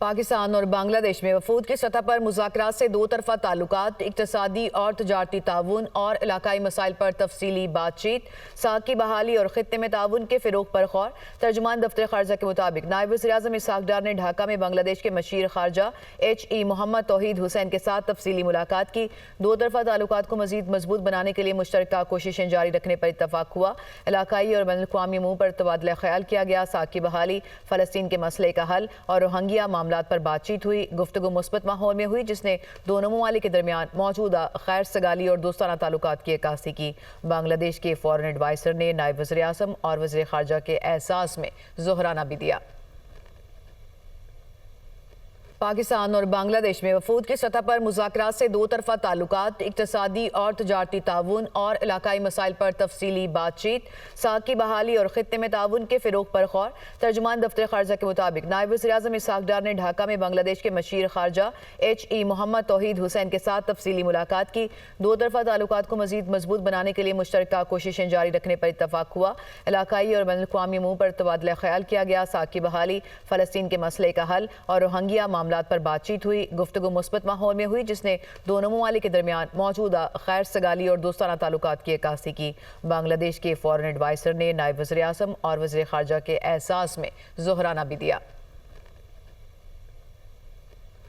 پاکستان اور بنگلہ دیش میں وفود کی سطح پر مذاکرات سے دو طرفہ تعلقات، اقتصادی اور تجارتی تعاون اور علاقائی مسائل پر تفصیلی بات چیت، ساکھ کی بحالی اور خطے میں تعاون کے فروغ پر غور۔ ترجمان دفتر خارجہ کے مطابق نائب وزیر اعظم اسحاق ڈار نے ڈھاکہ میں بنگلہ دیش کے مشیر خارجہ محمد توحید حسین کے ساتھ تفصیلی ملاقات کی۔ دو طرفہ تعلقات کو مزید مضبوط بنانے کے لیے مشترکہ کوششیں جاری رکھنے پر اتفاق ہوا۔ علاقائی اور بین الاقوامی امور پر تبادلہ خیال کیا گیا۔ ساکھ کی بحالی، فلسطین کے مسئلے کا حل اور روہنگیا معاملات پر بات چیت ہوئی۔ گفتگو مثبت ماحول میں ہوئی جس نے دونوں ممالک کے درمیان موجودہ خیر سگالی اور دوستانہ تعلقات کی عکاسی کی۔ بنگلہ دیش کے فورن ایڈوائزر نے نائب وزیر اعظم اور وزیر خارجہ کے اعزاز میں ظہرانہ بھی دیا۔ پاکستان اور بنگلہ دیش میں وفود کی سطح پر مذاکرات سے دو طرفہ تعلقات، اقتصادی اور تجارتی تعاون اور علاقائی مسائل پر تفصیلی بات چیت، ساکھ کی بحالی اور خطے میں تعاون کے فروغ پر غور۔ ترجمان دفتر خارجہ کے مطابق نائب وزیر اعظم اسحاق ڈار نے ڈھاکہ میں بنگلہ دیش کے مشیر خارجہ محمد توحید حسین کے ساتھ تفصیلی ملاقات کی۔ دو طرفہ تعلقات کو مزید مضبوط بنانے کے لیے مشترکہ کوششیں جاری رکھنے پر اتفاق ہوا۔ علاقائی اور بین الاقوامی امور پر تبادلہ خیال کیا گیا۔ ساکھ کی بحالی، فلسطین کے مسئلے کا حل اور روہنگیا معاملات پر بات چیت ہوئی۔ گفتگو مثبت ماحول میں ہوئی جس نے دونوں ممالک کے درمیان موجودہ خیر سگالی اور دوستانہ تعلقات کی عکاسی کی۔ بنگلہ دیش کے فورن ایڈوائزر نے نائب وزیر اعظم اور وزیر خارجہ کے اعزاز میں ظہرانہ بھی دیا۔